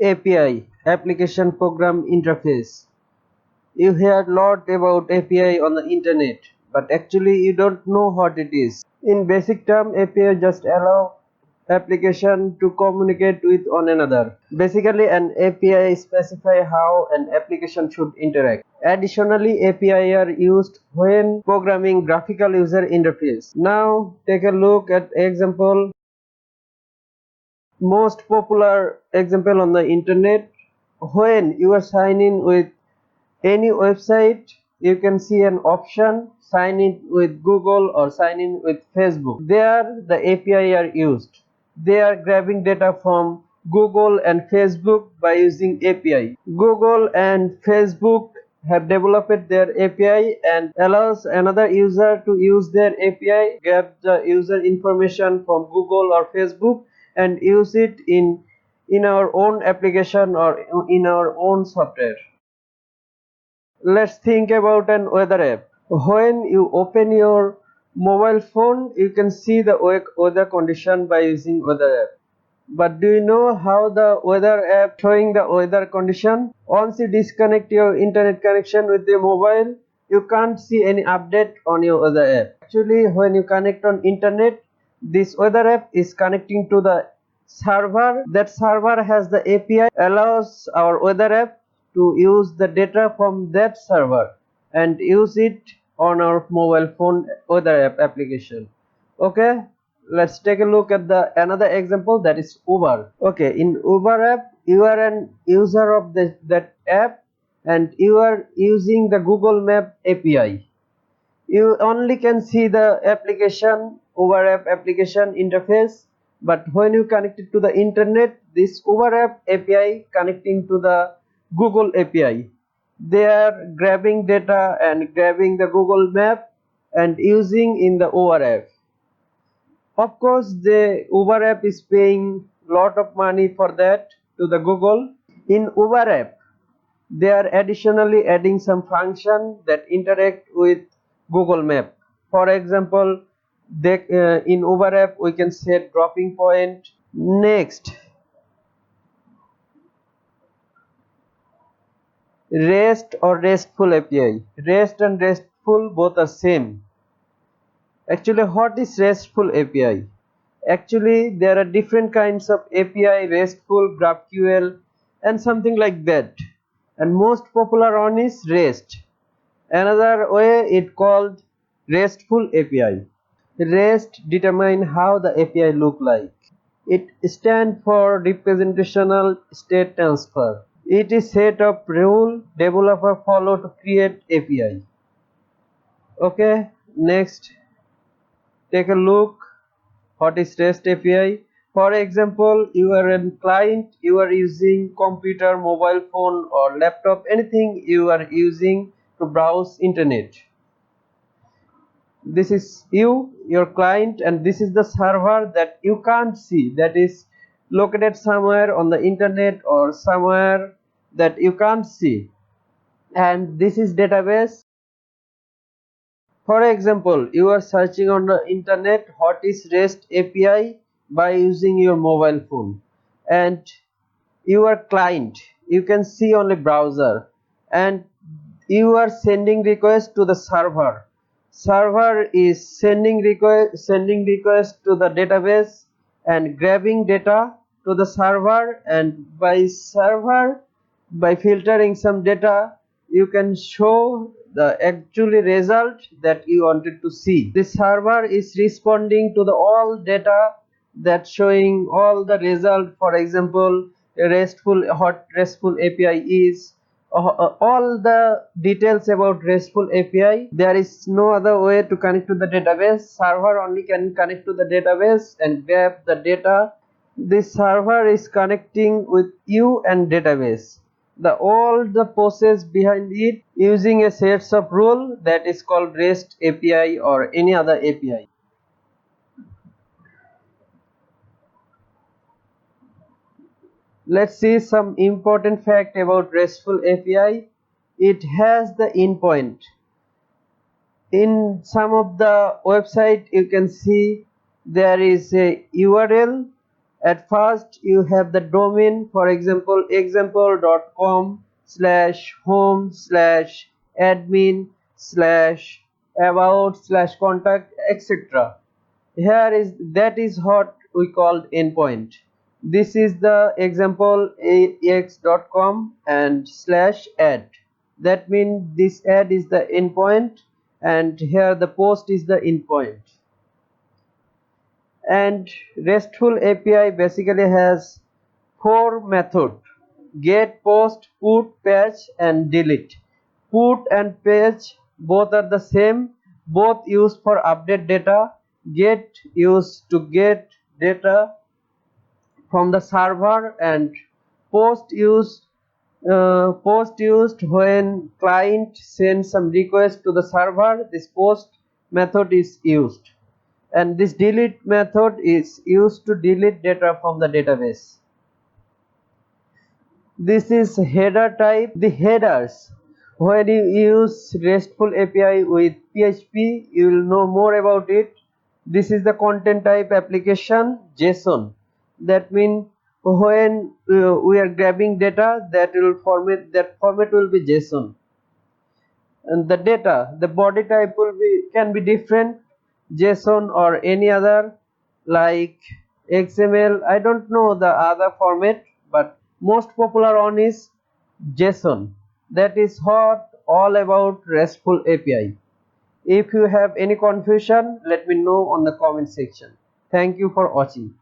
API, Application Program Interface. You hear a lot about API on the internet, but actually you don't know what it is. In basic term, API just allow application to communicate with one another. Basically, an API specify how an application should interact. Additionally, API are used when programming graphical user interface. Now, take a look at example. Most popular example on the internet, when you are signing with any website, you can see an option sign in with Google or sign in with Facebook. There the API are used. They are grabbing data from Google and Facebook by using API. Google and Facebook have developed their API and allows another user to use their API, grab the user information from Google or Facebook and use it in our own application or in our own software. Let's think about an weather app. When you open your mobile phone, you can see the weather condition by using weather app. But do you know how the weather app showing the weather condition? Once you disconnect your internet connection with your mobile, you can't see any update on your weather app. Actually, when you connect on internet, this weather app is connecting to the server. That server has the API, allows our weather app to use the data from that server and use it on our mobile phone weather app application. Okay, let's take a look at the another example, that is Uber. Okay, in Uber app you are an user of that app and you are using the Google Map API. You only can see the application Uber app application interface, but when you connect it to the internet, this Uber app API connecting to the Google API, they are grabbing data and grabbing the Google Map and using in the Uber app. Of course, the Uber app is paying lot of money for that to the Google. In Uber app, they are additionally adding some function that interact with Google Map. For example, in Uber app we can set dropping point. Next, REST or RESTful API. REST and RESTful both are same. Actually, what is RESTful API? Actually, there are different kinds of API, RESTful, GraphQL and something like that. And most popular one is REST. Another way it called RESTful API. REST determine how the API look like. It stands for representational state transfer. It is set of rule developer follow to create API. Okay, next take a look what is REST API. For example, you are a client, you are using computer, mobile phone or laptop, anything you are using to browse internet. This is your client, and this is the server that you can't see, that is located somewhere on the internet or somewhere that you can't see, and this is database. For example, you are searching on the internet what is REST API by using your mobile phone, and your client, you can see only browser, and you are sending request to the server. Server is sending request to the database and grabbing data to the server, and by filtering some data you can show the actual result that you wanted to see. The server is responding to the all data that showing all the result. For example, what RESTful API is, all the details about RESTful API. There is no other way to connect to the database. Server only can connect to the database and grab the data. This server is connecting with you and database. All the process behind it using a sets of rule that is called REST API or any other API. Let's see some important fact about RESTful API. It has the endpoint. In some of the website you can see there is a URL At first you have the domain, for example example.com/home/admin/about/contact, etc. Here is that is what we called endpoint. This is the example ax.com and /add. That means this add is the endpoint and here the post is the endpoint. And RESTful API basically has four methods: get, post, put, patch and delete. Put and patch both are the same, both used for update data. Get used to get data from the server, and post used when client sends some request to the server. This post method is used, and this delete method is used to delete data from the database. This is header type. The headers, when you use RESTful API with PHP, you will know more about it. This is the content type application JSON. That means when we are grabbing data, that format will be JSON. And the data, the body type can be different, JSON or any other like XML. I don't know the other format, but most popular one is JSON. That is what all about RESTful API. If you have any confusion, let me know on the comment section. Thank you for watching.